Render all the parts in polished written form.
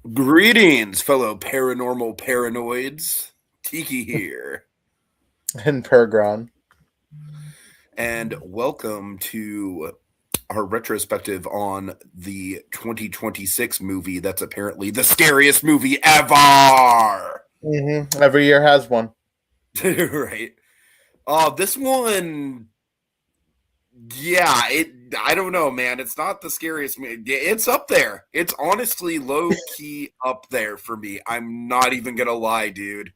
Greetings, fellow paranormal paranoids. Tiki here, And PerGron. and welcome to our retrospective on the 2026 movie that's apparently the scariest movie ever. Every year has one. Right. This one, yeah, I don't know, man. It's not the scariest movie. It's up there. It's honestly low key up there for me. I'm not even gonna lie, dude.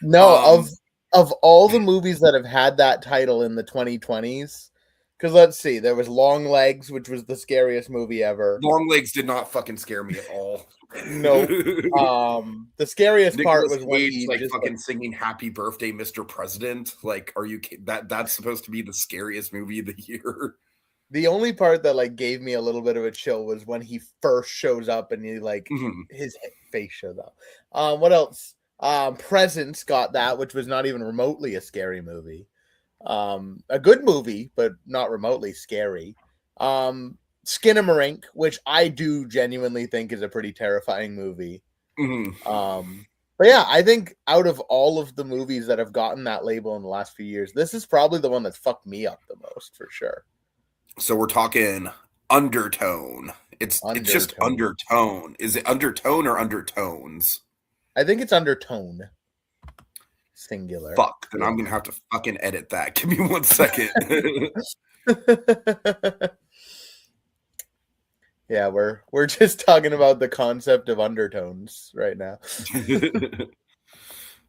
No, Um, of all the movies that have had that title in the 2020s, because let's see, there was Long Legs, which was the scariest movie ever. Long Legs did not fucking scare me at all. Nope. The scariest part Nicholas was when Cage he like just like fucking singing "Happy Birthday, Mr. President." Like, are you that's supposed to be the scariest movie of the year? the only part that like gave me a little bit of a chill was when he first shows up and he like Mhm. his face shows up. What else? Presence got that, which was not even remotely a scary movie. A good movie, but not remotely scary. Skinamarink, which I do genuinely think is a pretty terrifying movie. Mhm. But yeah, I think out of all of the movies that have gotten that label in the last few years, this is probably the one that's fucked me up the most for sure. So we're talking Undertone. It's just Undertone. Undertone. Is it Undertone or Undertones? I think it's Undertone, singular. Fuck. Then I'm Yeah. gonna have to fucking edit that. Give me 1 second. Yeah, we're just talking about the concept of undertones right now.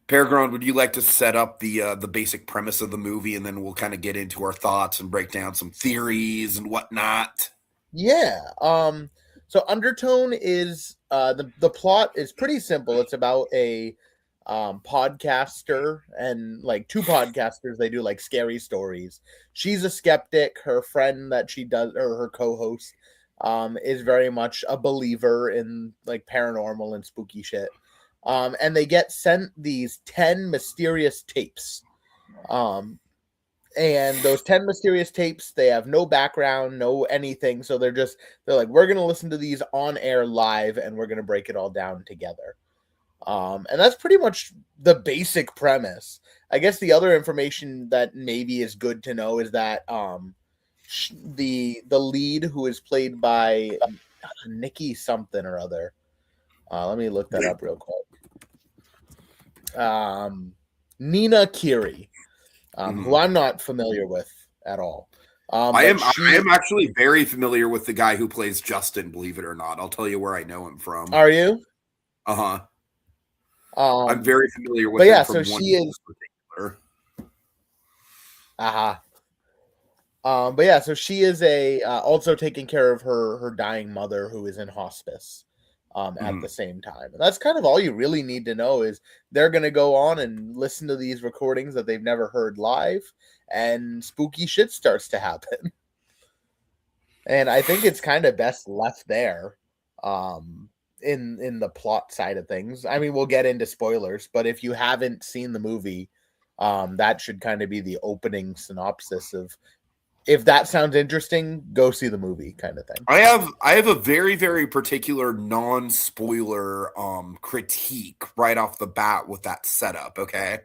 PerGron, would you like to set up the basic premise of the movie, and then we'll kind of get into our thoughts and break down some theories and whatnot? Yeah. So Undertone is the plot is pretty simple. It's about a podcaster and like two podcasters. They do like scary stories. She's a skeptic. Her friend that she does, or her co-host, is very much a believer in like paranormal and spooky shit. And they get sent these 10 mysterious tapes. Um, and those 10 mysterious tapes, they have no background, no anything. So they're like, we're going to listen to these on air live and we're going to break it all down together. And that's pretty much the basic premise. I guess the other information that maybe is good to know is that the lead, who is played by Nikki something or other. Let me look that up real quick. Nina Kiri, who I'm not familiar with at all. I But am I she, am actually very familiar with the guy who plays Justin, believe it or not. I'll tell you where I know him from. are you? Uh-huh. I'm Um, very familiar but with him yeah, so from one she movie is. in particular. Aha. But yeah, so she is a also taking care of her dying mother who is in hospice. At Mhm. the same time, and that's kind of all you really need to know is they're gonna go on and listen to these recordings that they've never heard live, and spooky shit starts to happen. And I think it's kind of best left there, in the plot side of things. I mean, we'll get into spoilers, but if you haven't seen the movie, that should kind of be the opening synopsis of, if that sounds interesting, go see the movie kind of thing. I have a very, very particular non-spoiler critique right off the bat with that setup, okay?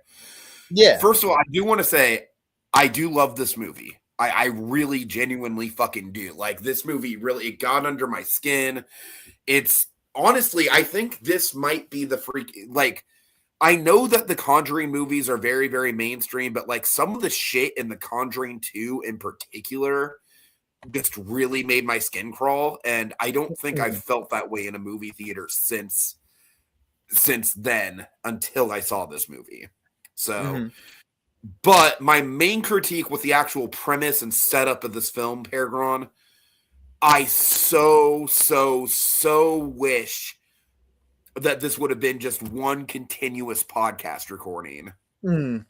Yeah. First of all, I do want to say I do love this movie. I really genuinely fucking do. Like this movie really it got under my skin. It's honestly, I think this might be the freak like I know that the Conjuring movies are very, very mainstream, but like some of the shit in the Conjuring 2 in particular just really made my skin crawl. And I don't think I've Mhm. felt that way in a movie theater since then until I saw this movie. So Mhm. but my main critique with the actual premise and setup of this film, PerGron, I so wish that this would have been just one continuous podcast recording. Mhm.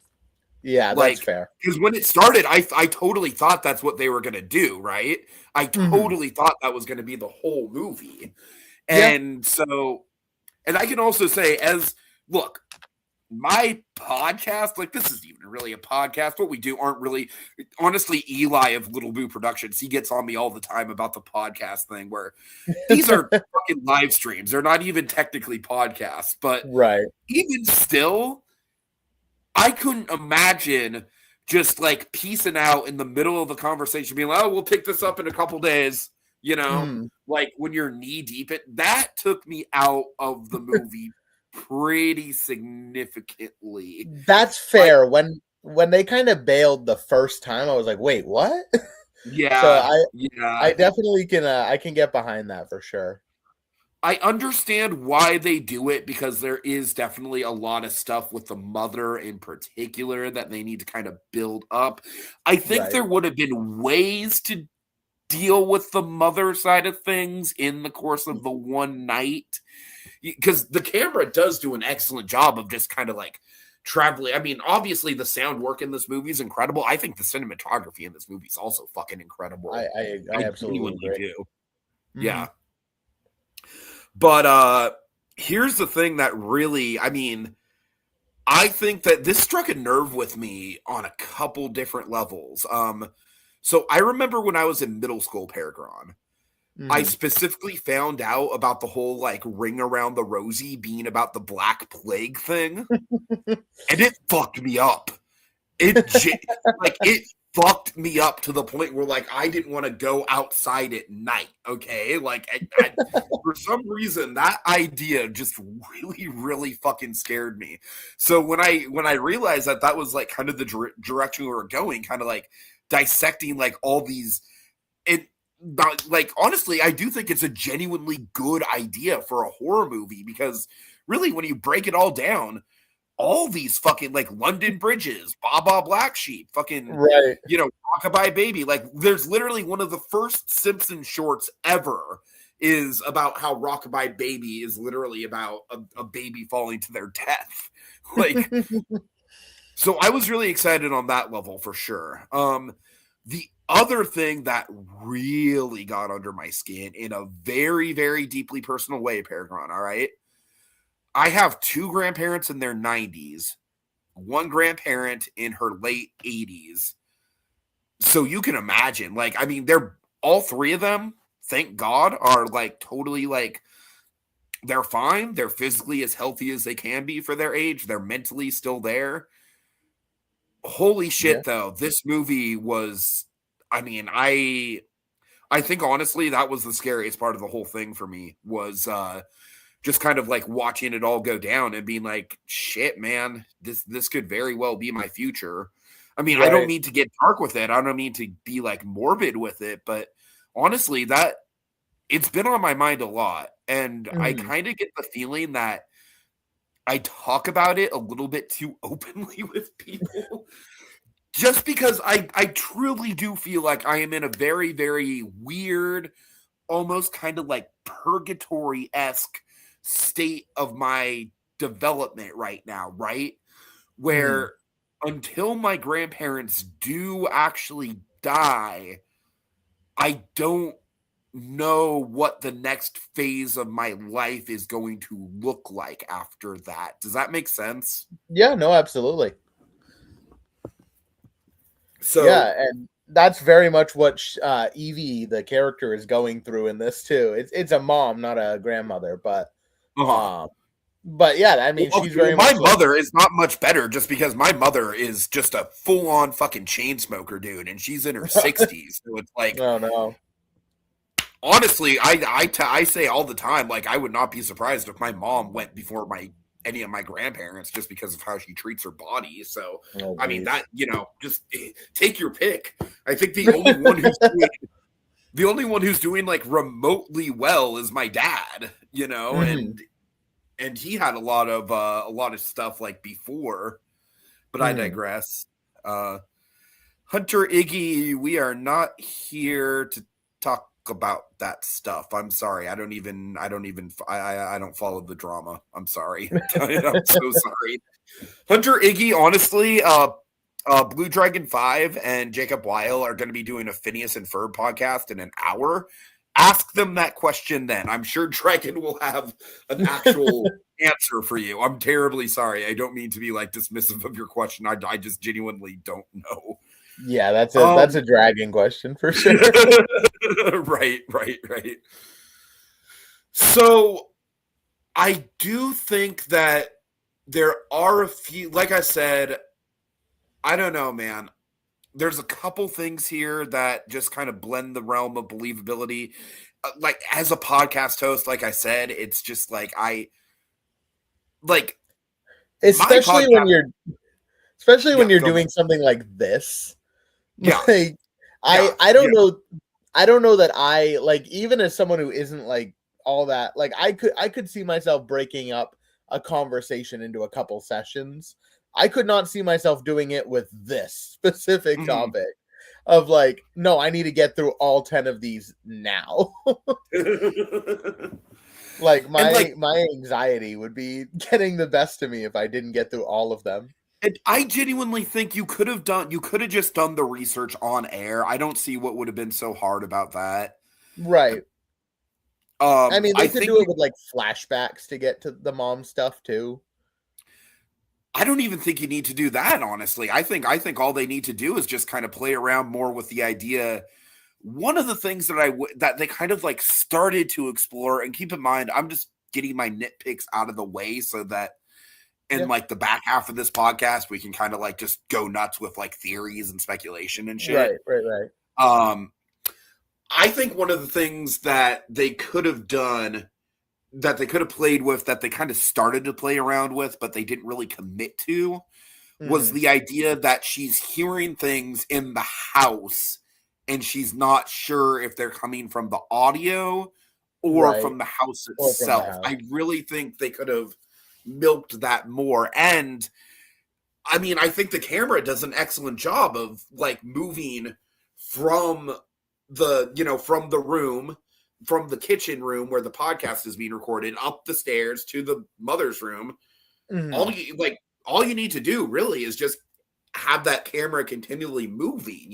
Yeah, that's Like, fair. because when it started, I totally thought that's what they were gonna do, right? I Mhm. totally thought that was gonna be the whole movie. Yeah. And so, and I can also say, as look, my podcast, like this isn't even really a podcast. What we do aren't really, honestly, Eli of Little Boo Productions, he gets on me all the time about the podcast thing where these are fucking live streams. They're not even technically podcasts, but Right. even still, I couldn't imagine just like piecing out in the middle of the conversation, being like, oh, we'll pick this up in a couple days, you know, like when you're knee deep. That took me out of the movie pretty significantly. That's fair. When they kind of bailed the first time, I was like, wait, what? Yeah. So I definitely can I can get behind that for sure. I understand why they do it, because there is definitely a lot of stuff with the mother in particular that they need to kind of build up. I think there would have been ways to deal with the mother side of things in the course of the one night, because the camera does do an excellent job of just kind of like traveling. I mean, obviously the sound work in this movie is incredible. I think the cinematography in this movie is also fucking incredible. I absolutely agree. do. Yeah. But here's the thing that really, I mean, I think that this struck a nerve with me on a couple different levels. So I remember when I was in middle school, PerGron, I specifically found out about the whole like ring around the rosy being about the Black Plague thing, and it fucked me up. It fucked me up to the point where like I didn't want to go outside at night. Okay, like for some reason that idea just really fucking scared me. So when I realized that was like kind of the direction we were going, kind of like dissecting like all these, like honestly, I do think it's a genuinely good idea for a horror movie, because really when you break it all down, all these fucking like London Bridges, Baba Black Sheep, fucking you know, Rockabye Baby. Like there's literally one of the first Simpsons shorts ever is about how Rockabye Baby is literally about a baby falling to their death. Like, so I was really excited on that level for sure. The other thing that really got under my skin in a very, very deeply personal way, PerGron, all right? I have two grandparents in their 90s, one grandparent in her late 80s. So you can imagine, like, I mean, they're all three of them, thank God, are like totally like, they're fine. They're physically as healthy as they can be for their age. They're mentally still there. Holy shit, though. This movie was, I mean, I think honestly, that was the scariest part of the whole thing for me, was just kind of like watching it all go down and being like, shit, man, this could very well be my future. I mean, I don't mean to get dark with it. I don't mean to be like morbid with it, but honestly, that it's been on my mind a lot. And I kind of get the feeling that I talk about it a little bit too openly with people. Just because I truly do feel like I am in a very, very weird, almost kind of like purgatory-esque state of my development right now, right? Where until my grandparents do actually die, I don't know what the next phase of my life is going to look like after that. Does that make sense? Yeah, no, absolutely. So yeah, and that's very much what Evie, the character, is going through in this too. It's a mom, not a grandmother, but yeah, I mean, she's very my much mother is not much better, just because my mother is just a full-on fucking chain smoker, dude, and she's in her 60s. So it's like, oh no. Honestly, I say all the time, like I would not be surprised if my mom went before any of my grandparents, just because of how she treats her body. So I mean, that, you know, just take your pick. I think the only one who's doing like remotely well is my dad, you know, and he had a lot of stuff like before, but I digress. Hunter Iggy, we are not here to talk about that stuff. I'm sorry. I don't follow the drama. I'm sorry. I'm so sorry. Hunter Iggy, honestly, Blue Dragon 5 and Jacob Weil are going to be doing a Phineas and Ferb podcast in an hour ask them that question then. I'm sure Dragon will have an actual answer for you. I'm terribly sorry. I don't mean to be like dismissive of your question. I just genuinely don't know. Yeah, that's a Dragon question for sure. Right. So I do think that there are a few, like I said, I don't know, man. There's a couple things here that just kind of blend the realm of believability. Like as a podcast host, like I said, it's just like especially when you're doing something like this. Yeah. Like I don't know. I don't know that I like, even as someone who isn't like all that, like I could see myself breaking up a conversation into a couple sessions. I could not see myself doing it with this specific topic of like, no, I need to get through all 10 of these now. Like my anxiety would be getting the best of me if I didn't get through all of them. And I genuinely think you could have just done the research on air. I don't see what would have been so hard about that. Right. I mean, they could do it with like flashbacks to get to the mom stuff too. I don't even think you need to do that, honestly. I think all they need to do is just kind of play around more with the idea. One of the things that they kind of like started to explore, and keep in mind, I'm just getting my nitpicks out of the way so that in like the back half of this podcast, we can kind of like just go nuts with like theories and speculation and shit. Right. I think one of the things that they could have done, that they could have played with, that they kind of started to play around with, but they didn't really commit to, was the idea that she's hearing things in the house and she's not sure if they're coming from the audio or from the house itself. I really think they could have milked that more. And I mean, I think the camera does an excellent job of like moving from the room, from the kitchen room where the podcast is being recorded, up the stairs to the mother's room. All you need to do really is just have that camera continually moving,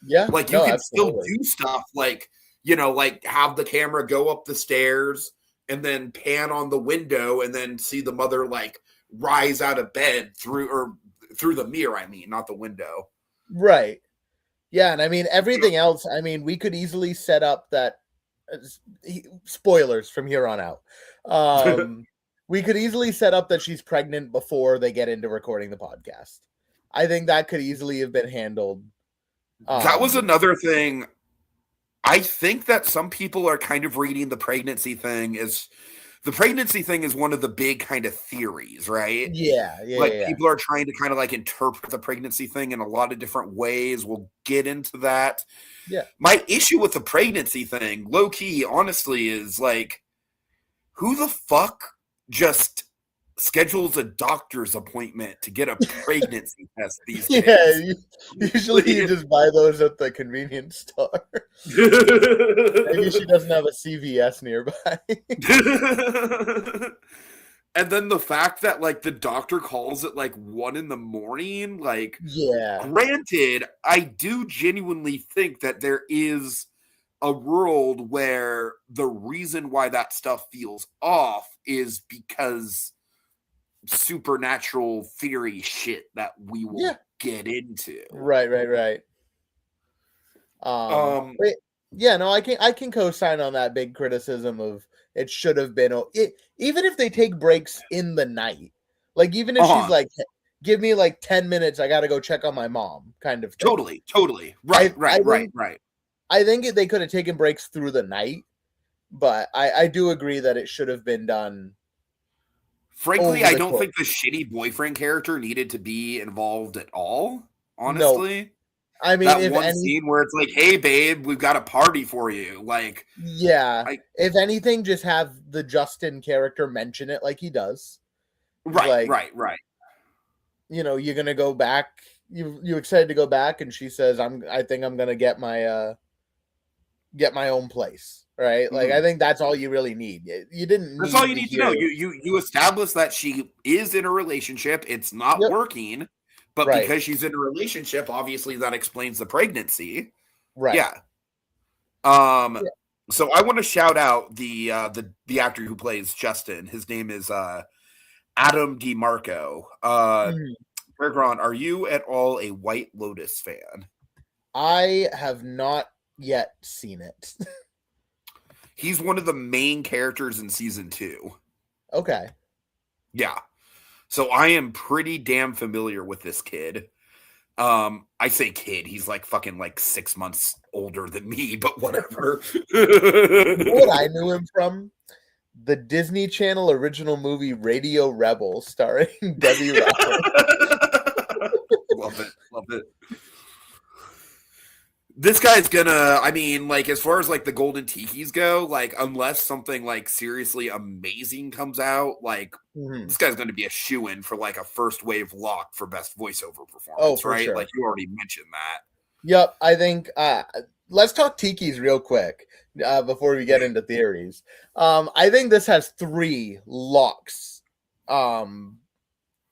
Yeah. Like you can still do stuff like, like have the camera go up the stairs and then pan on the window and then see the mother like rise out of bed through the mirror, I mean, not the window. Right. Yeah, and I mean everything else, I mean, we could easily set up that spoilers from here on out. We could easily set up that she's pregnant before they get into recording the podcast. I think that could easily have been handled. That was another thing. I think that some people are kind of reading the pregnancy thing as one of the big kind of theories, right? Yeah. People are trying to kind of like interpret the pregnancy thing in a lot of different ways. We'll get into that. Yeah. My issue with the pregnancy thing, low key, honestly, is like, who the fuck just schedules a doctor's appointment to get a pregnancy test these days? Yeah, usually you just buy those at the convenience store. Maybe she doesn't have a CVS nearby. And then the fact that like the doctor calls at like 1 a.m, like, yeah. Granted, I do genuinely think that there is a world where the reason why that stuff feels off is because supernatural theory shit that we will get into. Right. Yeah, no, I can co-sign on that big criticism of it should have been even if they take breaks in the night. Like even if she's like, give me like 10 minutes, I got to go check on my mom kind of thing. Totally. Right. I think they could have taken breaks through the night, but I do agree that it should have been done. Frankly, I don't think the shitty boyfriend character needed to be involved at all, honestly. No. I mean, that scene where it's like, hey, babe, we've got a party for you. Like, yeah. If anything, just have the Justin character mention it like he does. Right. You're going to go back. You excited to go back? And she says, I think I'm going to get my own place. Right. Like, I think that's all you really need. You didn't. That's all you need to know. You establish that she is in a relationship. It's not working, but because she's in a relationship, obviously that explains the pregnancy. Right. Yeah. So I want to shout out the actor who plays Justin. His name is Adam DiMarco. Mhm. PerGron, are you at all a White Lotus fan? I have not yet seen it. He's one of the main characters in season 2. Okay. Yeah. So I am pretty damn familiar with this kid. I say kid, he's like fucking like 6 months older than me, but whatever. You know what I knew him from? The Disney Channel original movie Radio Rebel, starring Debbie Reynolds. Love it. Love it. This guy's gonna, I mean, like, as far as like the Golden Tikis go, like, unless something like seriously amazing comes out, like, Mhm. this guy's gonna be a shoo-in for like a first wave lock for best voiceover performance, Oh, for right? sure. Like, you already mentioned that. Yep, I think let's talk Tikis real quick before we get into theories. I think this has 3 locks.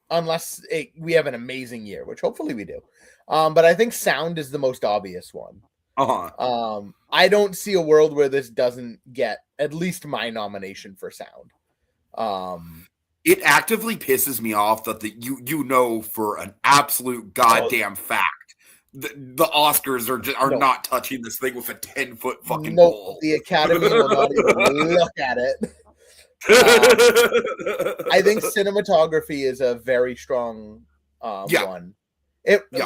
Unless we have an amazing year, which hopefully we do. But I think sound is the most obvious one. I don't see a world where this doesn't get at least my nomination for sound. It actively pisses me off that you know for an absolute goddamn fact the Oscars are not touching this thing with a 10-foot fucking pole. The Academy will not even look at it. I think cinematography is a very strong one.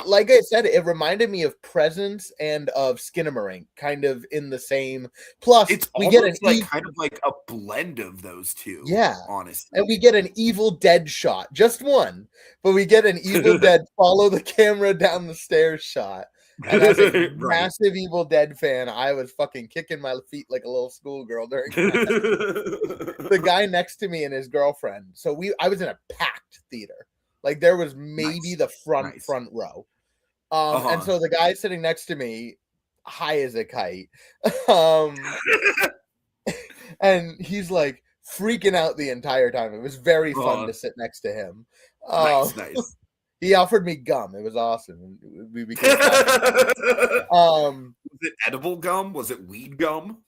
Like I said, it reminded me of Presence and of Skinamarink, kind of in the same. Plus, it's we get kind of like a blend of those two. Yeah, honestly, and we get an Evil Dead shot, just one, but we get an Evil Dead follow the camera down the stairs shot. And as a massive Evil Dead fan, I was fucking kicking my feet like a little schoolgirl during that. The guy next to me and his girlfriend. So I was in a packed theater. Like there was maybe the front row. And so the guy sitting next to me, high as a kite. And he's like freaking out the entire time. It was very fun to sit next to him. Nice. He offered me gum. It was awesome. We became was it edible gum? Was it weed gum?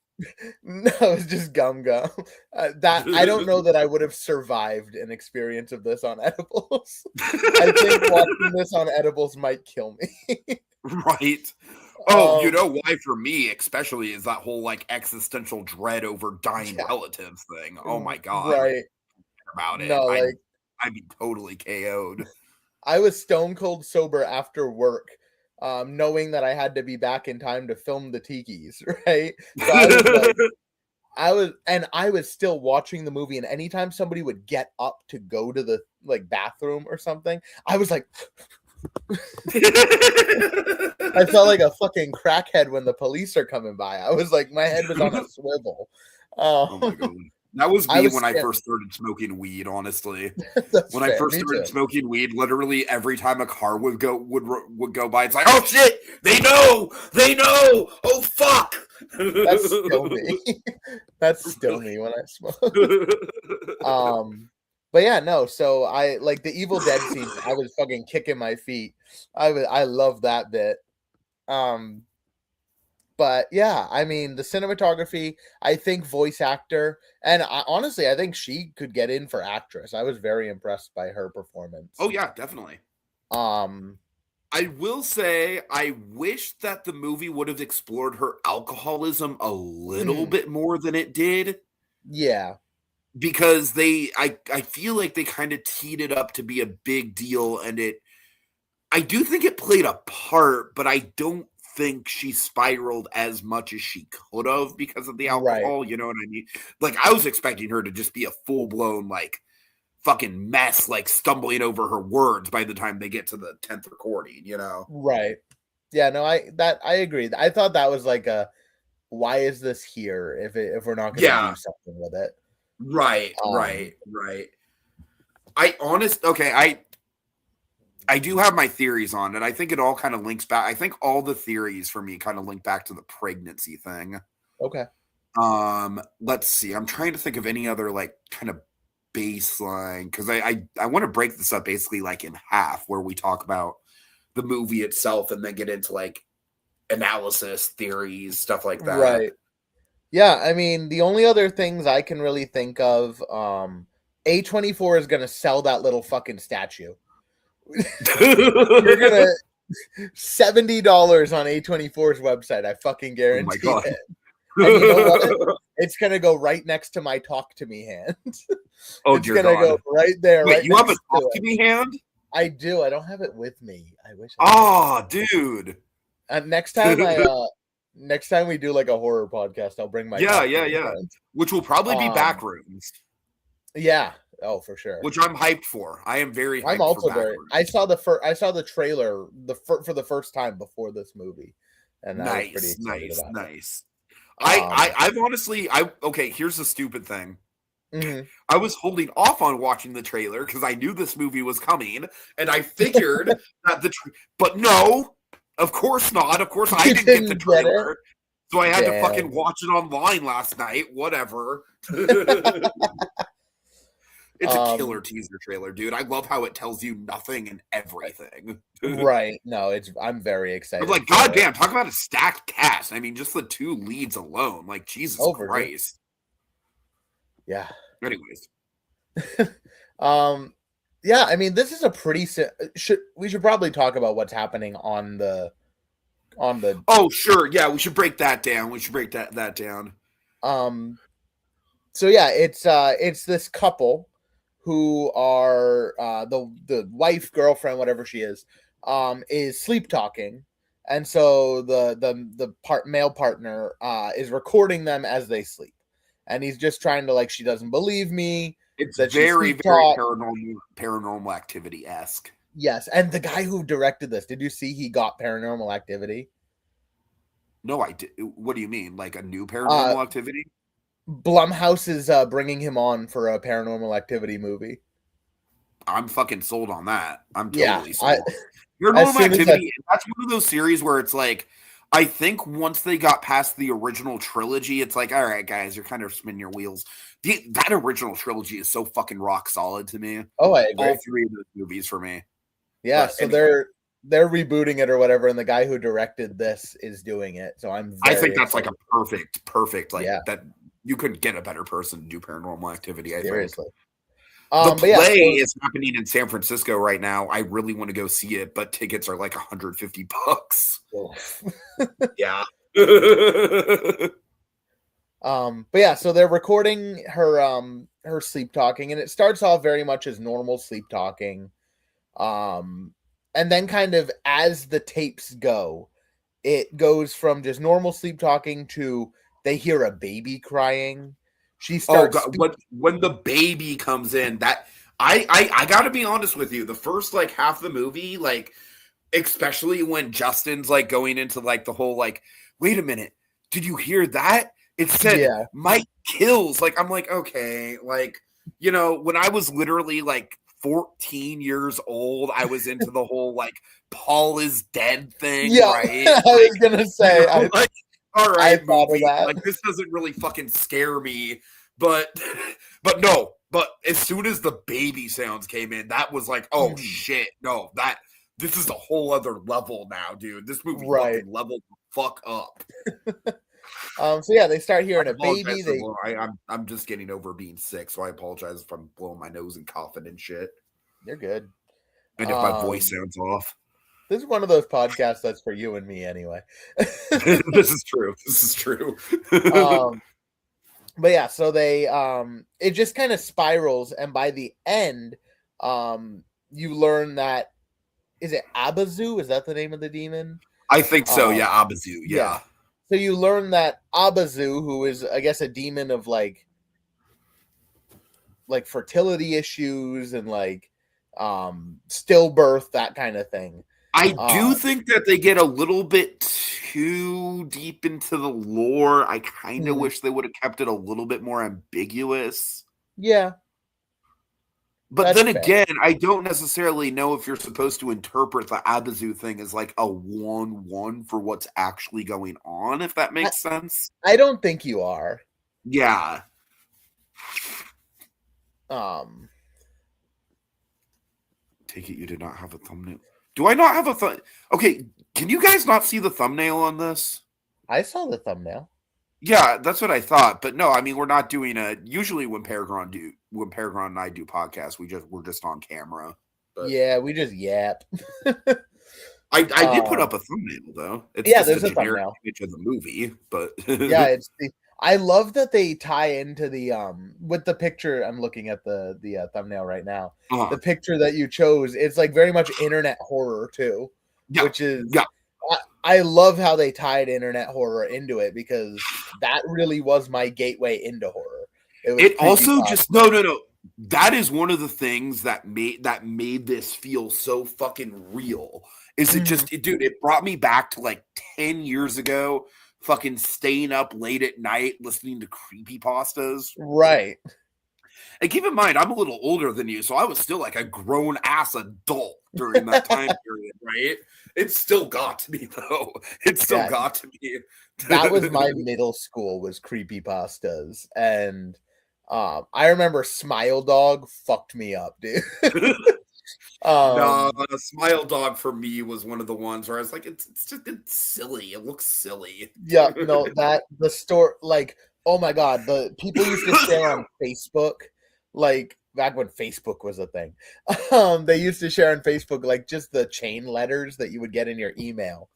No, it was just gum. That I don't know that I would have survived an experience of this on edibles. I think watching this on edibles might kill me. Right. Oh, you know why for me especially is that whole like existential dread over dying relatives thing. Oh my god. Right. About it. No, I'd be totally KO'd. I was stone cold sober after work. Knowing that I had to be back in time to film the Tikis, right? So I was still watching the movie, and anytime somebody would get up to go to the like bathroom or something, I was like I felt like a fucking crackhead when the police are coming by. I was like, my head was on a swivel. Oh my god. That was me when I first started smoking weed, honestly. When I first started smoking weed, literally every time a car would go by, it's like, oh shit, they know, oh fuck. That's still me. That's still me when I smoke. But yeah, no, so I like the Evil Dead scene, I was fucking kicking my feet. I love that bit. But yeah, I mean, the cinematography, I think voice actor, and honestly, I think she could get in for actress. I was very impressed by her performance. Oh yeah, definitely. I will say, I wish that the movie would have explored her alcoholism a little bit more than it did. Yeah. Because I feel like they kind of teed it up to be a big deal, and I do think it played a part, but I don't think she spiraled as much as she could have because of the alcohol. Right. You know what I mean? Like, I was expecting her to just be a full-blown, like, fucking mess, like, stumbling over her words by the time they get to the 10th recording, you know? Right. Yeah, no, I agree. I thought that was like why is this here if we're not going to do something with it? Right. I do have my theories on it. I think it all kind of links back. I think all the theories for me kind of link back to the pregnancy thing. Okay. Let's see. I'm trying to think of any other like kind of baseline, because I want to break this up basically like in half, where we talk about the movie itself and then get into like analysis, theories, stuff like that. Right. Yeah, I mean, the only other things I can really think of, A24 is gonna sell that little fucking statue. You're gonna $70 on A24's website. I fucking Oh my guarantee god. it. And you know what? It's gonna go right next to my talk to me hand. Oh It's dear gonna god. go right there, Wait, right you have a next to talk to it. me hand? I do. I don't have it with me. I wish I did. Oh, dude. Next time we do like a horror podcast, I'll bring my Yeah, talk to yeah, me yeah. hand. Which will probably be Um, Backrooms, yeah. Oh, for sure. which I'm hyped for. I am very I'm hyped for also very. Backrooms. I saw the trailer for the first time before this movie, and I was pretty Nice, excited nice, about it. nice. I've honestly, okay, here's the stupid thing. Mhm. I was holding off on watching the trailer because I knew this movie was coming, and I figured that but no, of course not. Of course I You didn't get the didn't get it? trailer, so I had to fucking Damn. watch it online last night. Whatever. It's a killer Um, teaser trailer, dude. I love how it tells you nothing and everything. right. No, I'm very I'm excited like, for it. goddamn, talk about a stacked cast. I mean, just the two leads alone. Like, Jesus Oh, for sure. Christ. Yeah. Anyways. Um, yeah, I mean, this is a pretty we should probably talk about what's happening on the Oh, sure. Yeah, we should break that down. We should break that down. um so yeah, it's this couple who are the wife, girlfriend, whatever she is sleep talking. And so the male partner is recording them as they sleep. And he's just trying to, like, she doesn't believe me It's that she very, sleep very talk. paranormal activity esque. Yes, and the guy who directed this, did you see he got Paranormal Activity? No, I did. What do you mean? Like a new Uh paranormal activity? Blumhouse is bringing him on for a Paranormal Activity movie. I'm fucking sold on that. I'm Yeah, totally sold. as Paranormal soon as that, Activity, that's one of those series where it's like, I think once they got past the original trilogy, it's like, all right, guys, you're kind of spinning your wheels. That original trilogy is so fucking rock solid to me. oh, I agree. All three of those movies for me. Yeah, But so anyway, they're rebooting it or whatever, and the guy who directed this is doing it. So I'm I very think that's like excited. a perfect, like Yeah, that. You couldn't get a better person to do Paranormal Activity, I think. seriously. The But yeah, play so is happening in San Francisco right now. I really want to go see it, but tickets are like $150. Yeah. but yeah, so they're recording her sleep talking, and it starts off very much as normal sleep talking. And then kind of as the tapes go, it goes from just normal sleep talking to they hear a baby crying. She Oh starts god, speaking. when the baby comes in, that I gotta be honest with you. The first like half of the movie, like especially when Justin's like going into like the whole like, wait a minute, did you hear that? It said Yeah, Mike kills. Like I'm like, okay, like when I was literally like 14 years old, I was into the whole like Paul is dead thing, yeah. right? I Like, was gonna say, like, all I right, thought of movie, that. like this doesn't really fucking scare me, but no, but as soon as the baby sounds came in, that was like, oh Mhm. shit, no, this is a whole other level now, dude. This movie Right. fucking leveled the fuck up. So yeah, they start I hearing a baby. apologize for I'm just getting over being sick, so I apologize if I'm blowing my nose and coughing and shit, You're good. and if my voice Um, sounds off. this is one of those podcasts that's for you and me anyway. This is true. This is true. um, but yeah, so they it just kind of spirals, and by the end, you learn that, is it Abazu? Is that the name of the demon? I think so. Um, Yeah, Abazu. yeah. Yeah. So you learn that Abazu, who is, I guess, a demon of like fertility issues and like stillbirth, that kind of thing. I Uh do think that they get a little bit too deep into the lore. I kind of hmm, wish they would have kept it a little bit more ambiguous. yeah, But that's then fair. again, I don't necessarily know if you're supposed to interpret the Abazu thing as like a 1-1 for what's actually going on, if that I, makes sense. I don't think you are. Yeah. Um Take it you did not have a thumbnail. Do I not have a Okay, can you guys not see the thumbnail on this? I saw the thumbnail. Yeah, that's what I thought. But no, I mean, we're not doing a. Usually, when Peregrine and I do podcasts, we're just on camera. But Yeah, we just yap. I did put up a thumbnail though. It's Yeah, just a there's a generic thumbnail. image of the movie, but Yeah, I love that they tie into the with the picture. I'm looking at the thumbnail right now. The uh, picture that you chose, it's like very much internet horror too, yeah, which is yeah. I love how they tied internet horror into it because that really was my gateway into horror. It was It also creepypasta. just no. That is one of the things that made this feel so fucking real. Is it Mhm. just, dude? It brought me back to like 10 years ago, fucking staying up late at night listening to creepypastas. Right. And keep in mind, I'm a little older than you, so I was still like a grown ass adult during that time period, right? It still got to me though. It still Yeah, got to me. that was my middle school was creepypastas, and I remember Smile Dog fucked me up, dude. Nah, um Smile Dog for me was one of the ones where I was like, it's silly. It looks silly. Yeah, no, that the store, like, oh my god, the people used to share on Facebook, like back when Facebook was a thing. They used to share on Facebook like just the chain letters that you would get in your email.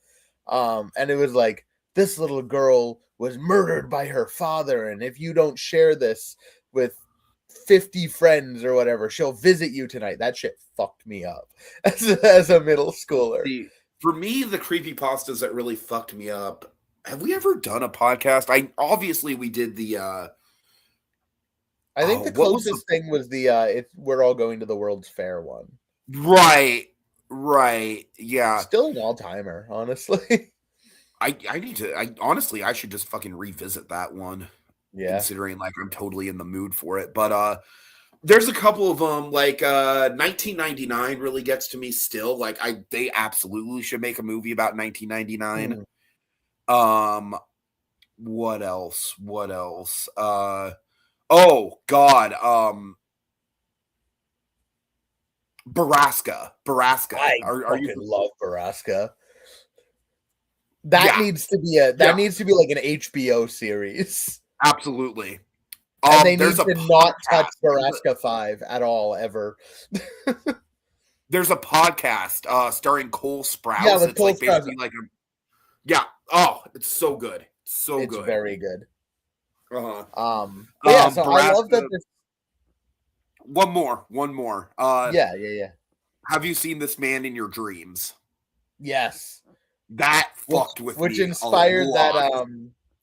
And it was like this little girl was murdered by her father, and if you don't share this with 50 friends or whatever, she'll visit you tonight. That shit fucked me up as a middle schooler. See, for me, the creepypastas that really fucked me up. Have we ever done a podcast? Obviously we did the I think the what was the closest thing was the it's we're all going to the World's Fair one. right, right, yeah. Still an all timer, honestly. I need to. I honestly, I should just fucking revisit that one, Yeah. considering like I'm totally in the mood for it. But there's a couple of them like 1999 really gets to me still. Like they absolutely should make a movie about 1999. Mm. Um, what else? What else? Oh God, Baraska. I Are you? fucking love Baraska. That Yeah, needs to be yeah, like an HBO series. absolutely. And they There's need a to not touch podcast. Baraska 5 at all ever. There's a podcast starring Cole Yeah, Sprouse. with It's Cole like Sprouse. basically like a yeah. Oh, it's so good. So It's good. very good. Uh-huh. But yeah, so I love that Baraska. this. One more. Yeah, yeah, yeah. Have you seen This Man in Your Dreams? Yes. That Which fucked with which me a inspired that lot.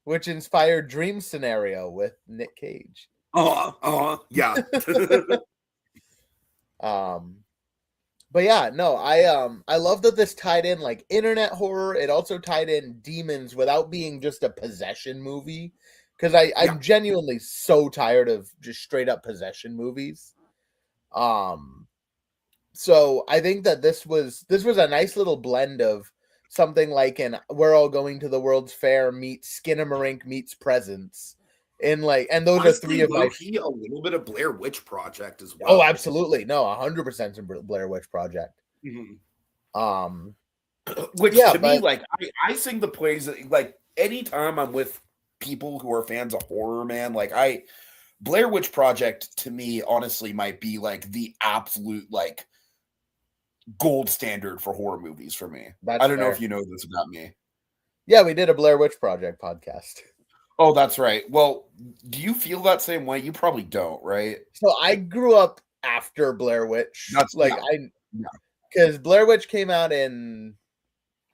which inspired Dream Scenario with Nick Cage. Yeah. But yeah, no, I love that this tied in like internet horror. It also tied in demons without being just a possession movie. Because Yeah. I'm genuinely so tired of just straight up possession movies. So I think that this was a nice little blend of something like an We're All Going to the World's Fair meets Skinamarink meets Presents. In like, and those are three Honestly, of my. low-key, a little bit of Blair Witch Project as Oh, well. absolutely, no, 100% some Blair Witch Project. Mhm. Um, Which yeah, to me, but like I sing the praise. Like anytime I'm with people who are fans of horror, man, like Blair Witch Project to me, honestly, might be like the absolute like gold standard for horror movies for me. that's I don't know fair. if you know this about me. Yeah, we did a Blair Witch Project podcast. Oh, that's right. Well, do you feel that same way? You probably don't, right? So I grew up after Blair Witch. That's Like yeah, because Blair Witch came out in,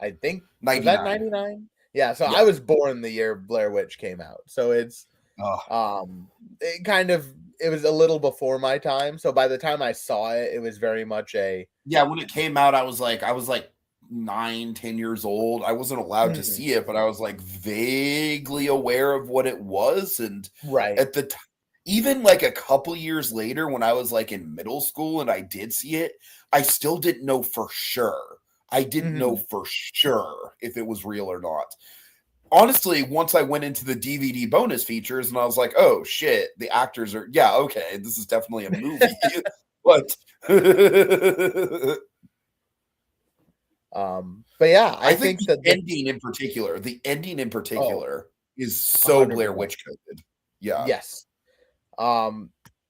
I think, was that 99. 99? Yeah, so I Yeah. was born the year Blair Witch came out. So it's Oh, it was a little before my time. So by the time I saw it, it was very much a yeah. When it came out, I was like 9, 10 years old. I wasn't allowed to see it, but I was like vaguely aware of what it was. And right. at the time, even like a couple years later, when I was like in middle school and I did see it, I still didn't know for sure. I didn't know for sure if it was real or not. Honestly, once I went into the DVD bonus features and I was like, oh shit, the actors are, yeah, okay, this is definitely a movie. But But yeah, I think think the that ending in particular, oh, is so Blair 100%. Witch coded. Yeah. Yes.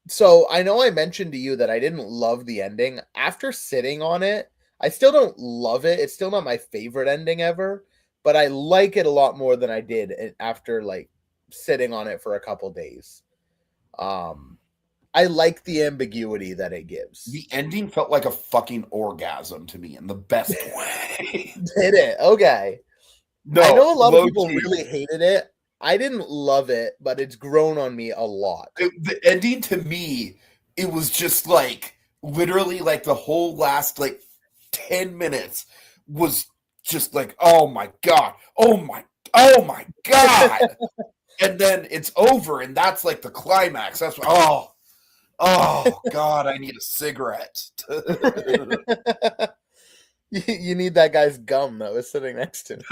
So I know I mentioned to you that I didn't love the ending. After sitting on it, I still don't love it. It's still not my favorite ending ever, but I like it a lot more than I did after like sitting on it for a couple days. I like the ambiguity that it gives. The ending felt like a fucking orgasm to me in the best way. Did it? Okay. No, I know a lot of low people key. really hated it. I didn't love it, but it's grown on me a lot. The ending to me, it was just like literally like the whole last like 10 minutes was just like, oh my god, oh my god. And then it's over, and that's like the climax. That's oh god, I need a cigarette. You need that guy's gum that was sitting next to me.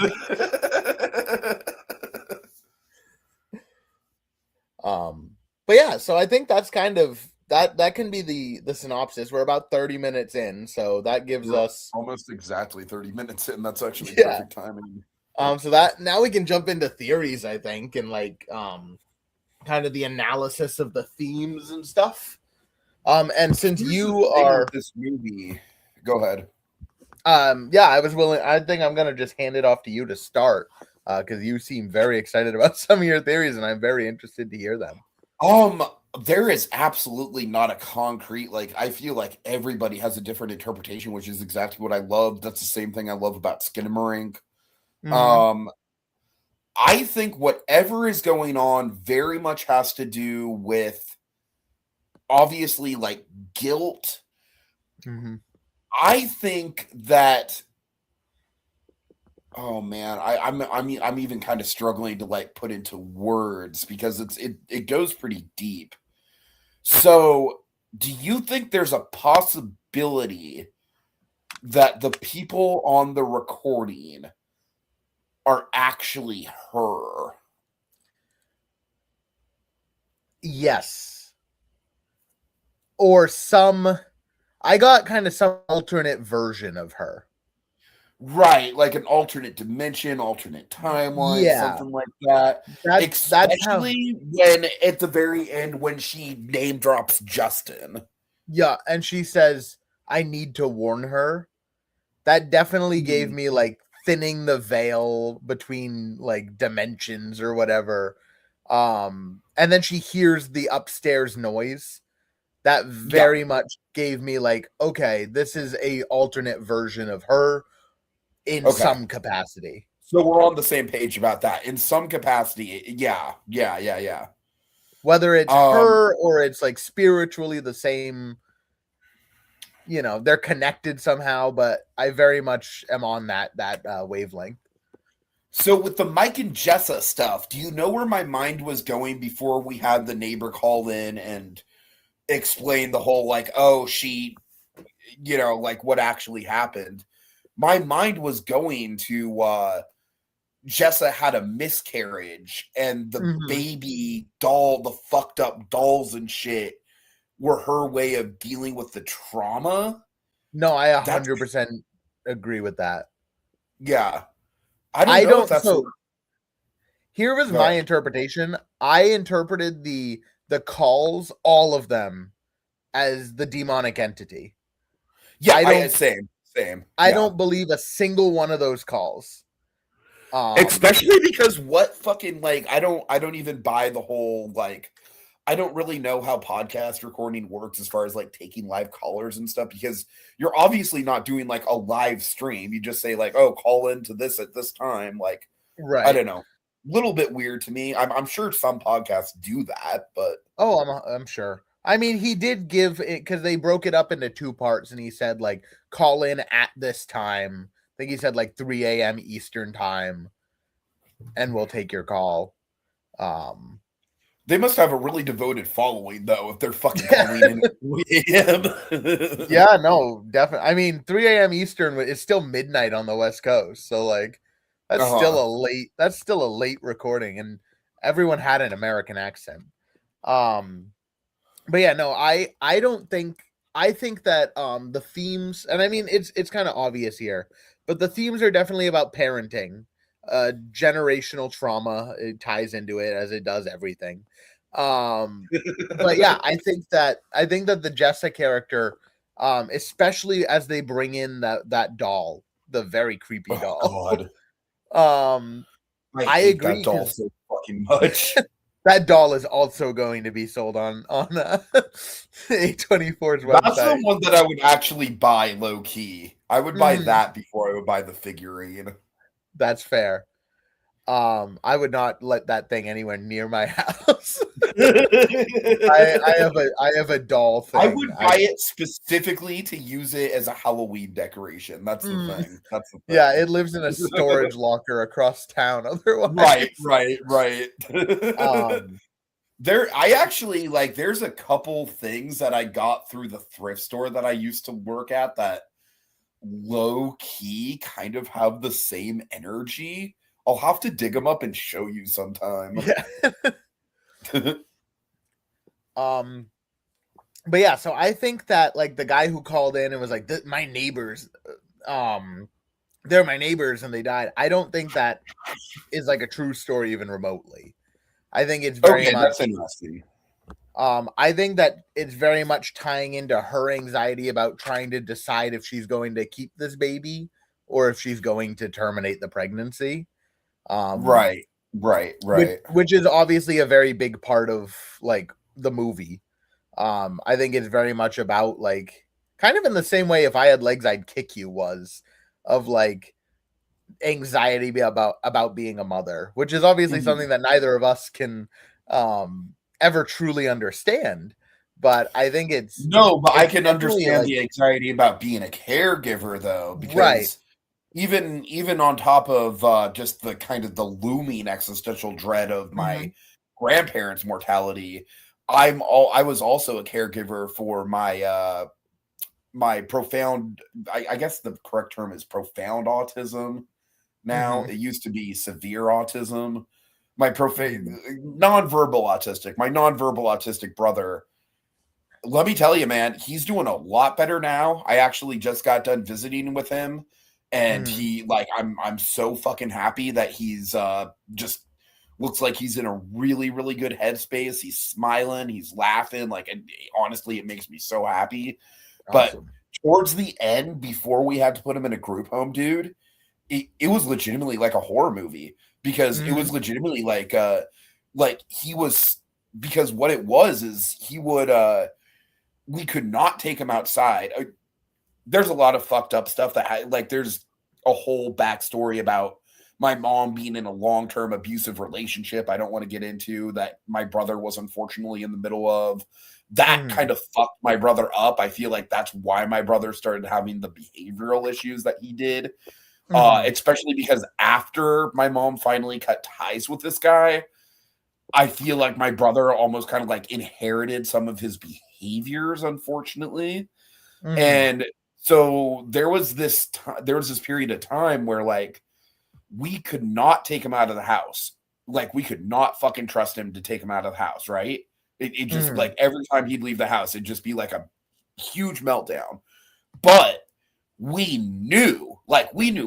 But yeah, so I think that's kind of that can be the synopsis. We're about 30 minutes in, so that gives us almost exactly 30 minutes in. That's actually perfect timing. So that now we can jump into theories, I think, and like kind of the analysis of the themes and stuff. And since you are this movie, go ahead. Yeah, I think I'm gonna just hand it off to you to start because you seem very excited about some of your theories, and I'm very interested to hear them. There is absolutely not a concrete, like, I feel like everybody has a different interpretation, which is exactly what I love. That's the same thing I love about Skinamarink. Mm-hmm. I think whatever is going on very much has to do with obviously like guilt. Mm-hmm. I think that oh man, I'm even kind of struggling to like put into words because it goes pretty deep. So, do you think there's a possibility that the people on the recording are actually her? Yes. Or I got kind of some alternate version of her. Right, like an alternate dimension, alternate timeline, Yeah. something like that. That's how. Especially when at the very end when she name drops Justin. Yeah, and she says, "I need to warn her." That definitely gave me like thinning the veil between like dimensions or whatever. And then she hears the upstairs noise. That very much gave me like, okay, this is a alternate version of her in some capacity. So we're on the same page about that. In some capacity, yeah. Whether it's her or it's like spiritually the same, they're connected somehow, but I very much am on that wavelength. So with the Mike and Jessa stuff, do you know where my mind was going before we had the neighbor call in and explain the whole like, oh, she, like what actually happened? My mind was going to Jessa had a miscarriage and the baby doll, the fucked up dolls and shit were her way of dealing with the trauma. No, I 100% agree with that. Yeah. I don't know if that's so here was my interpretation. I interpreted the calls, all of them, as the demonic entity. Yeah, same. I don't believe a single one of those calls. Especially because what fucking like I don't even buy the whole like I don't really know how podcast recording works as far as like taking live callers and stuff because you're obviously not doing like a live stream. You just say like, oh, call into this at this time. Like, right. I don't know. Little bit weird to me. I'm sure some podcasts do that, but I'm sure. I mean, he did give it because they broke it up into two parts, and he said like call in at this time. I think he said like 3 a.m. Eastern time, and we'll take your call. They must have a really devoted following, though, if they're fucking calling in at 3 a.m. Yeah, no, definitely. I mean, 3 a.m. Eastern is still midnight on the West Coast, so like that's still a late recording, and everyone had an American accent. But yeah, no, I don't think I think that the themes, and I mean it's kind of obvious here, but the themes are definitely about parenting. generational trauma. It ties into it as it does everything. But yeah, I think that the Jessa character, especially as they bring in that doll, the very creepy Oh doll. God, I I hate that agree doll because so fucking much. that doll is also going to be sold on A24's That's the website. one that I would actually buy low key. I would buy Mhm, that before I would buy the figurine. that's fair. I would not let that thing anywhere near my house. I have a doll I thing. would buy it specifically to use it as a Halloween decoration. That's the Mm, thing. That's the yeah, thing. it lives in a storage locker across town. Right, Otherwise, right, right. um, I actually like there's a couple things that I got through the thrift store that I used to work at that low key kind of have the same energy. I'll have to dig them up and show you sometime. yeah. um, but yeah, so I think that like the guy who called in and was like, "My neighbors, um, they're my neighbors and they died." I don't think that is like a true story even remotely. I think it's very Okay, much that's interesting. I think that it's very much tying into her anxiety about trying to decide if she's going to keep this baby or if she's going to terminate the pregnancy. Um, Right, right, right. which is obviously a very big part of like the movie. I think it's very much about like kind of in the same way if I had legs I'd kick you was of like anxiety about being a mother, which is obviously Mhm. something that neither of us can ever truly understand. But I think No, but I it's can definitely understand like the anxiety about being a caregiver though, right. because even on top of just the kind of the looming existential dread of my Hmm. grandparents' mortality, I was also a caregiver for my profound I guess the correct term is profound autism now. Hmm. It used to be severe autism. My Hmm. nonverbal autistic, my nonverbal autistic brother, let me tell you, man, he's doing a lot better now. I actually just got done visiting with him, and Hmm. he like I'm so fucking happy that he's just looks like he's in a really really good headspace. He's smiling, he's laughing, like and honestly it makes me so happy. But Awesome. towards the end before we had to put him in a group home, dude, it was legitimately like a horror movie because it Hmm. was legitimately like he was because what it was is he would we could not take him outside. There's a lot of fucked up stuff like there's a whole backstory about my mom being in a long-term abusive relationship I don't want to get into that my brother was unfortunately in the middle of. That Hmm. kind of fucked my brother up. I feel like that's why my brother started having the behavioral issues that he did. Hmm. Especially because after my mom finally cut ties with this guy, I feel like my brother almost kind of like inherited some of his behaviors, unfortunately. Hmm. And so there was this period of time where like we could not take him out of the house. Like we could not fucking trust him to take him out of the house, right? It just Hmm. like every time he'd leave the house, it'd just be like a huge meltdown. But we knew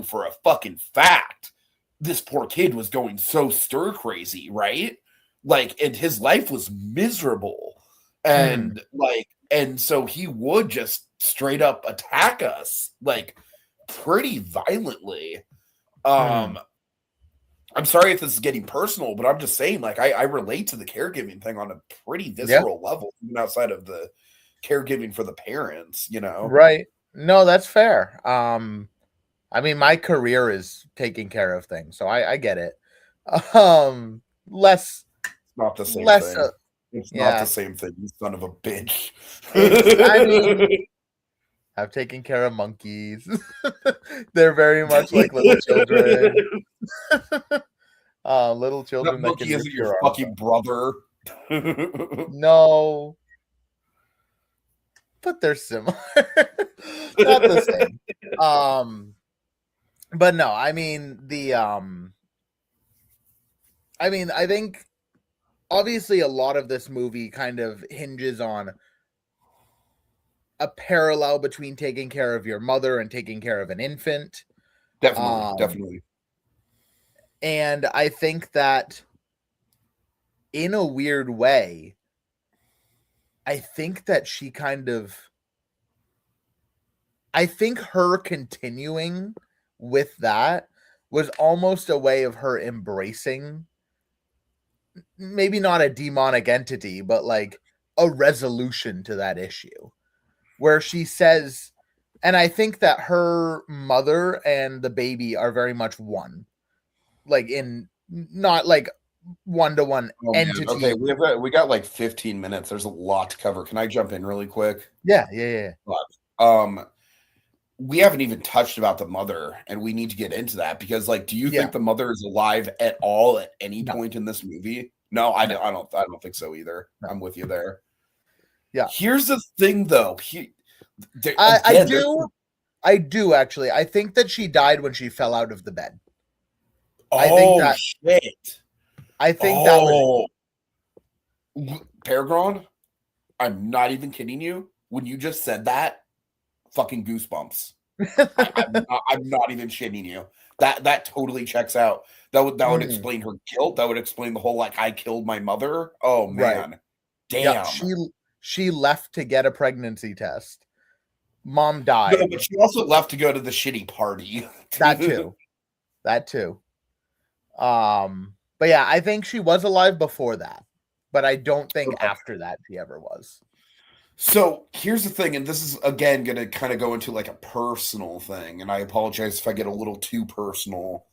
for a fucking fact this poor kid was going so stir crazy, right? Like, and his life was miserable. Hmm. And so he would just straight up attack us, like pretty violently. Hmm. Um, I'm sorry if this is getting personal, but I'm just saying, like, I relate to the caregiving thing on a pretty Yeah. visceral level, even outside of the caregiving for the parents, you know? Right. No, that's fair. I mean, my career is taking care of things, so I get it. Less, Not the same less. thing. It's not the Yeah, same thing, you son of a bitch. it's. I mean, I've taken care of monkeys. They're very much like little children. Little That children that can monkey reach isn't your their arms fucking up. brother. No, but they're similar. Not the same. Um, but no, I mean I think obviously a lot of this movie kind of hinges on a parallel between taking care of your mother and taking care of an infant. Definitely, Um, definitely. And I think that in a weird way, I think that she kind of, I think her continuing with that was almost a way of her embracing maybe not a demonic entity, but like a resolution to that issue where she says, and I think that her mother and the baby are very much one, like in not like one to one Oh man. Okay, entity. we got like 15 minutes. There's a lot to cover. Can I jump in really quick? Yeah, yeah, yeah. Um, we haven't even touched about the mother, and we need to get into that because, like, do you Yeah. think the mother is alive at all at any No, point in this movie? No, I no, don't. I don't think so either. no. I'm with you there. Yeah. Here's the thing, though. I Again, there's I do actually. I think that she died when she fell out of the bed. I think oh that shit. I think that was Oh, PerGron. I'm not even kidding you. When you just said that, fucking goosebumps. I'm not even shitting you. That totally checks out. That would Mm, explain her guilt. That would explain the whole like I killed my mother. Oh right. man, Yeah, damn. she left to get a pregnancy test. Mom No, died. but she also left to go to the shitty party. That too. That too. But yeah, I think she was alive before that. But I don't think Okay. after that she ever was. So here's the thing, and this is again going to kind of go into like a personal thing, and I apologize if I get a little too personal.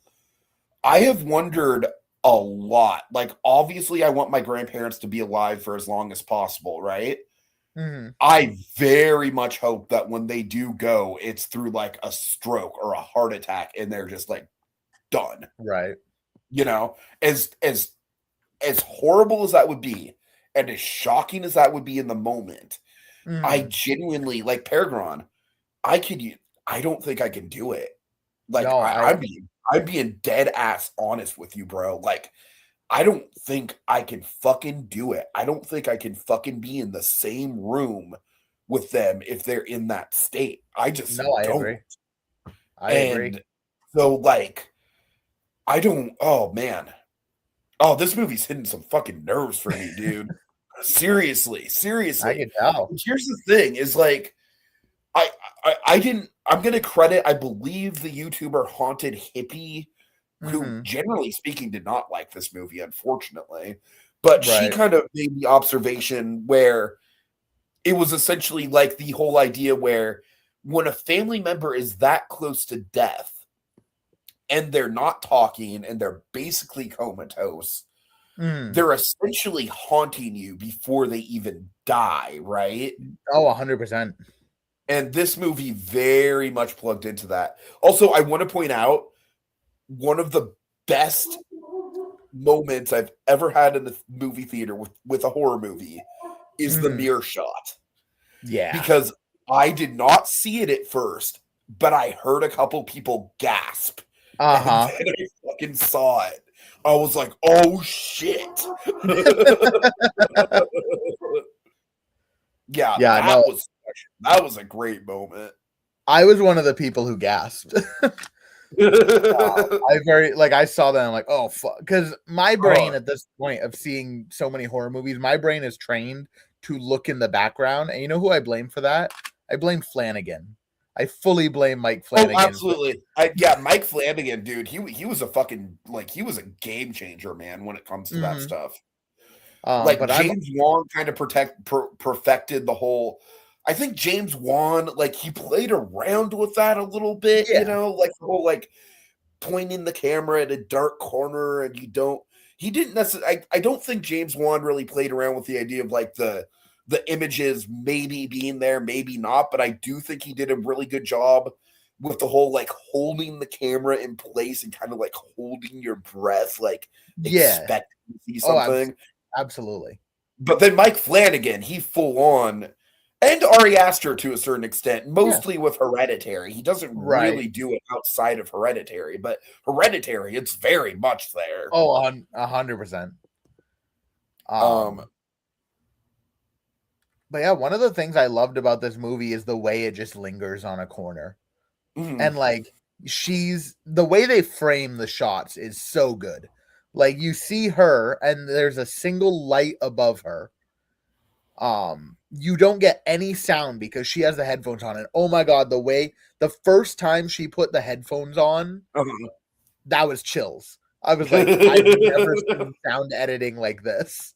I have wondered a lot. Like, obviously, I want my grandparents to be alive for as long as possible, right? Mhm. I very much hope that when they do go, it's through like a stroke or a heart attack, and they're just like done. Right. You know, as horrible as that would be, and as shocking as that would be in the moment, I Mhm. genuinely like PerGron. I could. I don't think I can do it. Like No, I'm being dead ass honest with you, bro. Like I don't think I can fucking do it. I don't think I can fucking be in the same room with them if they're in that state. I just no, I don't. agree. I agree. And so like I don't oh man. Oh, this movie's hitting some fucking nerves for me, dude. Seriously, I seriously. could tell. Here's the thing is like I I didn't I'm gonna credit I believe the YouTuber Haunted Hippie who Mhm. generally speaking did not like this movie, unfortunately. But she Right. kind of made the observation where it was essentially like the whole idea where when a family member is that close to death and they're not talking and they're basically comatose, Mhm. they're essentially haunting you before they even die, right? Oh, 100%. And this movie very much plugged into that. Also, I want to point out one of the best moments I've ever had in the movie theater with a horror movie is the Mhm. mirror shot Yeah. because I did not see it at first, but I heard a couple people gasp, and Uh-huh. then I fucking saw it. I was like, "Oh shit!" Yeah, Yeah, no. that was a great moment. I was one of the people who gasped. I very like I saw that and I'm like, oh fuck, because my brain Oh, at this point of seeing so many horror movies, my brain is trained to look in the background, and you know who I blame for that? I blame Flanagan. I fully blame Mike oh, Flanagan for. absolutely. Yeah, Mike Flanagan, dude. He was a fucking like he was a game changer, man. When it comes to that Mhm. stuff, like But I'm James Wan kind of perfected the whole. I think James Wan like he played around with that a little bit, yeah, like the whole like pointing the camera at a dark corner, and you don't. He didn't necessarily. I don't think James Wan really played around with the idea of like the images maybe being there, maybe not. But I do think he did a really good job with the whole like holding the camera in place and kind of like holding your breath, like yeah. expect to see Oh, something. absolutely. But then Mike Flanagan, he full on, and Ari Aster to a certain extent, Yeah, mostly with Hereditary. He doesn't right. really do it outside of Hereditary, but Hereditary, it's very much there. Oh, 100%. Um, Um, but yeah, one of the things I loved about this movie is the way it just lingers on a corner. mhm. And like the way they frame the shots is so good. Like you see her and there's a single light above her. You don't get any sound because she has the headphones on, and oh my god, the first time she put the headphones on, that was chills. I was like, I've never seen sound editing like this.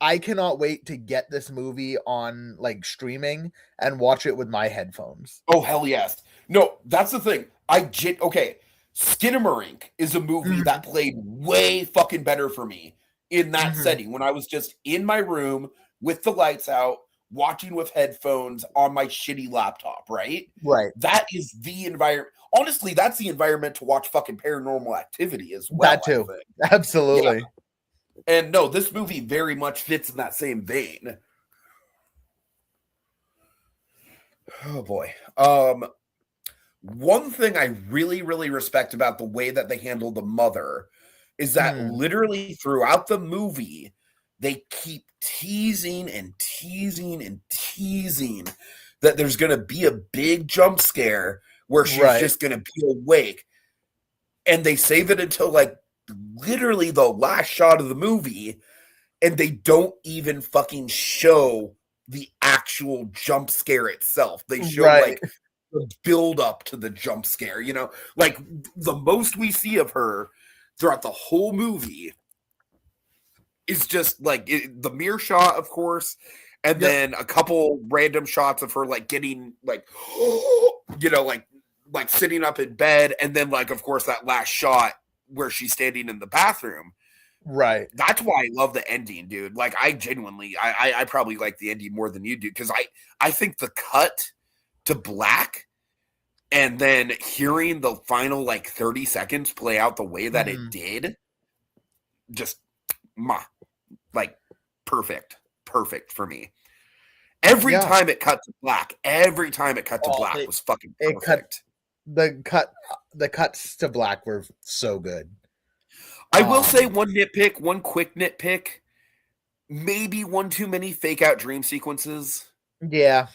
I cannot wait to get this movie on like streaming and watch it with my headphones. Oh hell yes. No, that's the thing. Okay. Skinamarink is a movie that played way fucking better for me in that setting when I was just in my room with the lights out, watching with headphones on my shitty laptop, right? Right. That is the environment. Honestly, that's the environment to watch fucking Paranormal Activity as well. That too. Absolutely. Yeah. And no, this movie very much fits in that same vein. Oh boy. One thing I really, really respect about the way that they handle the mother is that literally throughout the movie, they keep teasing and teasing and teasing that there's going to be a big jump scare where she's just going to be awake. And they save it until like literally the last shot of the movie, and they don't even fucking show the actual jump scare itself. They show like the build up to the jump scare, you know, like the most we see of her throughout the whole movie is just like the mirror shot, of course, and then a couple random shots of her like getting like, you know, like sitting up in bed, and then like of course that last shot where she's standing in the bathroom. Right. That's why I love the ending, dude. Like I genuinely, I probably like the ending more than you do, because I think the cut to black and then hearing the final like 30 seconds play out the way that it did, just like perfect for me. Every time it cut to black, was fucking perfect. The cuts to black were so good. I will say one quick nitpick, maybe one too many fake out dream sequences. Yeah.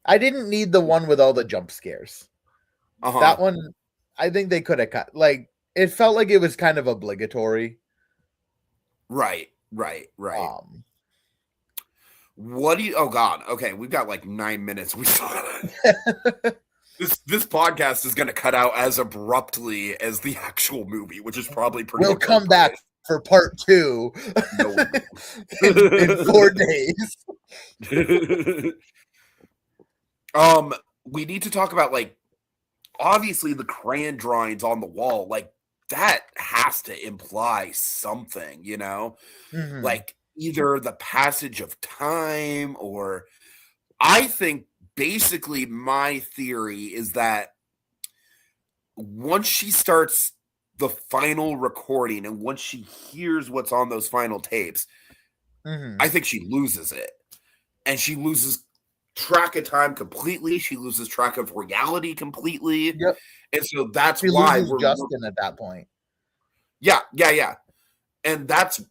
I didn't need the one with all the jump scares. That one, I think they could have cut. Like, it felt like it was kind of obligatory. Right. What do you? Oh God. Okay, we've got like 9 minutes. We saw that. This podcast is going to cut out as abruptly as the actual movie, which is probably pretty. We'll come back for part 2 in 4 days. We need to talk about like obviously the crayon drawings on the wall. Like that has to imply something, you know, like either the passage of time, or I think basically my theory is that once she starts the final recording and once she hears what's on those final tapes, I think she loses it, and she loses track of time completely. She loses track of reality completely. Yep. And so that's why we're Justin at that point. Yeah. And that's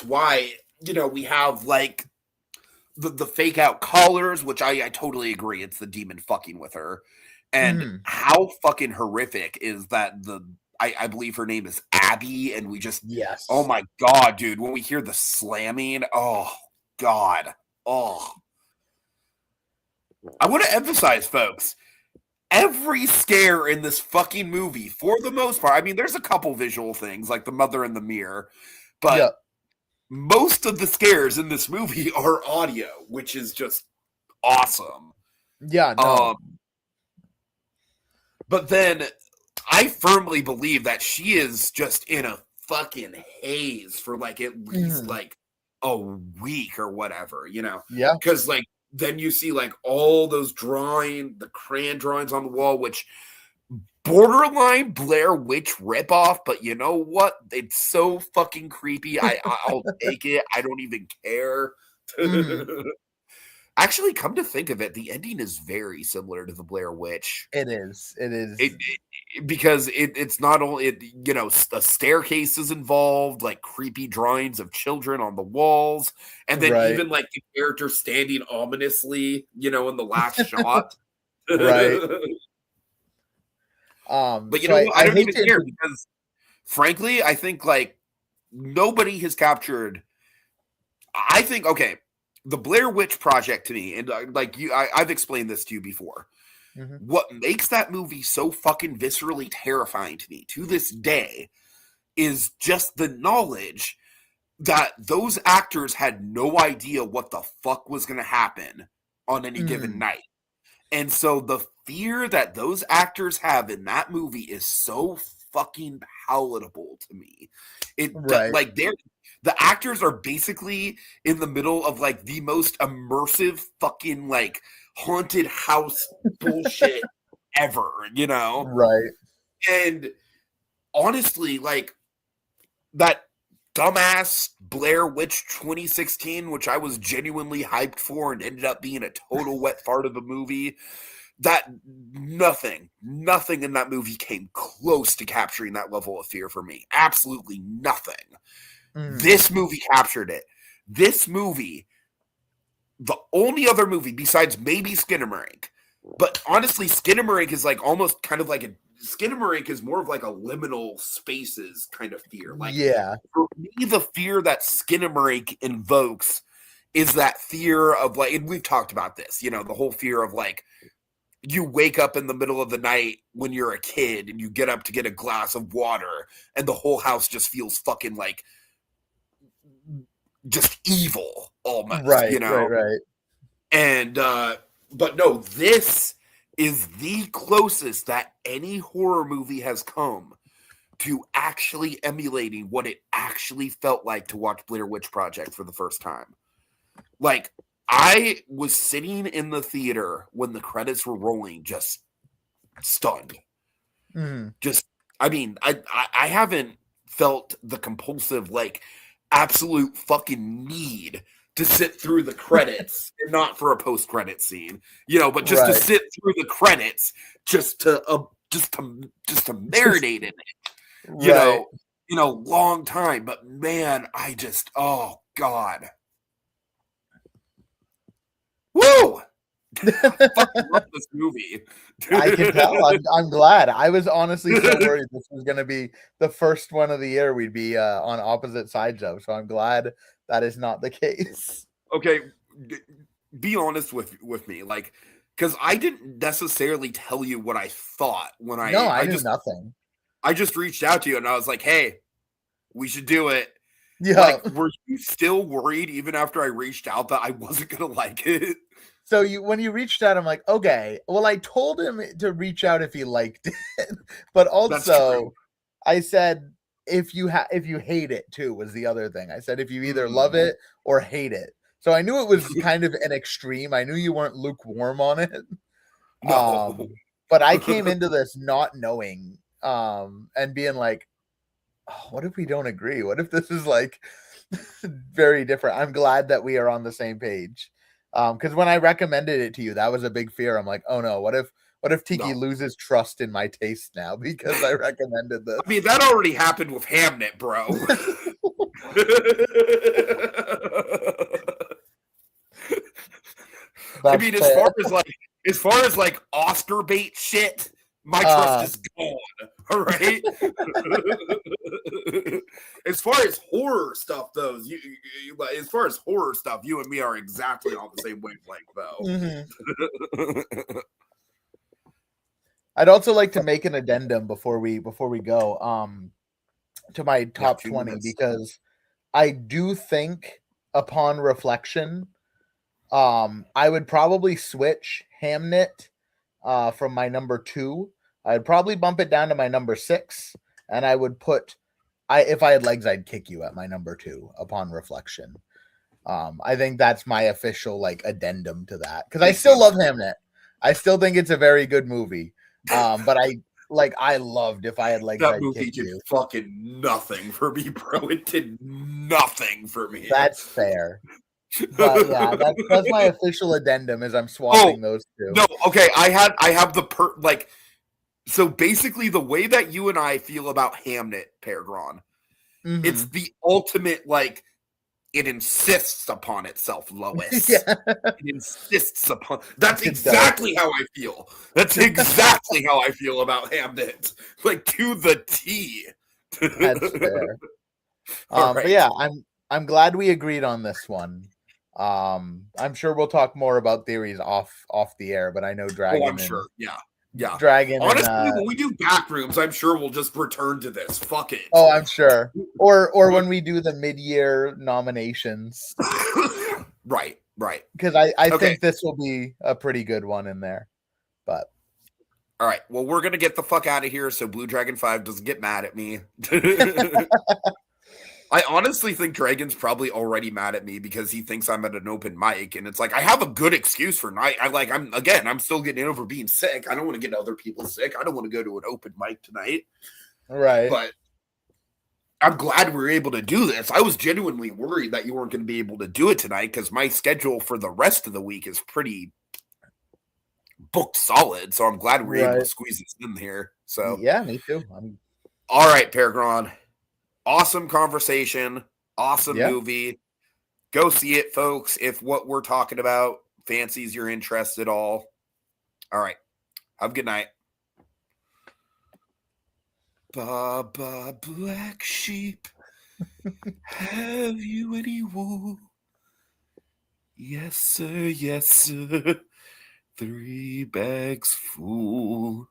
why, you know, we have like the fake out collars, which I totally agree. It's the demon fucking with her. And how fucking horrific is that I believe her name is Abby, and we just oh my God, dude, when we hear the slamming, oh God. Oh. I want to emphasize, folks, every scare in this fucking movie, for the most part, I mean, there's a couple visual things like the mother in the mirror, but most of the scares in this movie are audio, which is just awesome. Yeah, no. But then I firmly believe that she is just in a fucking haze for like at least like a week or whatever, you know? Yeah. Because like then you see like all those the crayon drawings on the wall, which borderline Blair Witch ripoff, but you know what? It's so fucking creepy. I'll take it. I don't even care. Actually, come to think of it, the ending is very similar to the Blair Witch. It is. Because it's not only a staircase is involved, like creepy drawings of children on the walls, and then Right. even like the character standing ominously, in the last shot. Right. But so I don't hate even to care because, frankly, I think like nobody has captured. I think okay, the Blair Witch Project to me, and I've explained this to you before. Mhm. What makes that movie so fucking viscerally terrifying to me to this day is just the knowledge that those actors had no idea what the fuck was going to happen on any given night. And so the fear that those actors have in that movie is so fucking palatable to me. Right. Like the actors are basically in the middle of like the most immersive fucking like haunted house bullshit ever, Right. And honestly, like that dumbass Blair Witch 2016, which I was genuinely hyped for and ended up being a total wet fart of a movie, that nothing in that movie came close to capturing that level of fear for me. Absolutely nothing. This movie captured it. This movie, the only other movie besides maybe Skinamarink, but honestly, Skinamarink is like almost kind of like Skinamarink is more of like a liminal spaces kind of fear. Like, for me, the fear that Skinamarink invokes is that fear of like, and we've talked about this, the whole fear of like, you wake up in the middle of the night when you're a kid and you get up to get a glass of water and the whole house just feels fucking like just evil almost, Right. Right. And but no, this is the closest that any horror movie has come to actually emulating what it actually felt like to watch Blair Witch Project for the first time. Like, I was sitting in the theater when the credits were rolling, just stunned. Just, I mean, I haven't felt the compulsive, like, absolute fucking need to sit through the credits and not for a post-credit scene, but just to sit through the credits, just to marinate in it, long time. But man, oh God. Woo! I fucking love this movie. I can tell. I'm glad. I was honestly so worried this was going to be the first one of the year we'd be on opposite sides of. So I'm glad that is not the case. Okay, be honest with me, like, because I didn't necessarily tell you what I thought when I knew nothing. I just reached out to you and I was like, "Hey, we should do it." Yeah. Like, were you still worried even after I reached out that I wasn't gonna like it? So when you reached out, I'm like, okay. Well, I told him to reach out if he liked it, but also I said if you hate it too was the other thing. I said if you either love it or hate it. So I knew it was kind of an extreme. I knew you weren't lukewarm on it. No. But I came into this not knowing and being like, oh, what if we don't agree? What if this is like very different? I'm glad that we are on the same page. Because when I recommended it to you, that was a big fear. I'm like, oh no, what if Tiki loses trust in my taste now because I recommended this? I mean, that already happened with Hamnet, bro. I mean, as far as like Oscar bait shit, my trust is gone. All right. As far as horror stuff, though, you and me are exactly on the same wavelength, though. I'd also like to make an addendum before we go to my top 20 minutes. Because I do think upon reflection, I would probably switch Hamnet from my number 2. I'd probably bump it down to my number 6, and I would put if I had legs, I'd kick you at my number 2 upon reflection. I think that's my official like addendum to that, because I still love Hamnet. I still think it's a very good movie. But I loved If I Had Legs, that I'd movie kick did you. fucking nothing for me, bro. It did nothing for me. That's fair. But yeah, that's my official addendum is I'm swapping those two. No, okay. I have the so basically the way that you and I feel about Hamnet, PerGron, it's the ultimate, like, it insists upon itself, Lois. Yeah. It insists upon. That's exactly how I feel. That's exactly how I feel about Hamnet. Like, to the T. That's fair. Right. But yeah, I'm glad we agreed on this one. I'm sure we'll talk more about theories off the air, but I know Dragon. Oh, I'm sure. Yeah. Yeah. Dragon. Honestly, when we do backrooms, I'm sure we'll just return to this. Fuck it. Oh, I'm sure. Or when we do the mid-year nominations. Right. Because I think this will be a pretty good one in there. But all right. Well, we're gonna get the fuck out of here so Blue Dragon 5 doesn't get mad at me. I honestly think Dragon's probably already mad at me because he thinks I'm at an open mic, and it's like I have a good excuse for night. I'm still getting over being sick. I don't want to get other people sick. I don't want to go to an open mic tonight. Right. But I'm glad we were able to do this. I was genuinely worried that you weren't going to be able to do it tonight because my schedule for the rest of the week is pretty booked solid. So I'm glad we were able to squeeze this in here. So yeah, me too. All right, PerGron. Awesome conversation. Awesome movie. Go see it, folks, if what we're talking about fancies your interest at all. All right. Have a good night. Baba Black Sheep, have you any wool? Yes, sir, yes, sir. 3 bags full.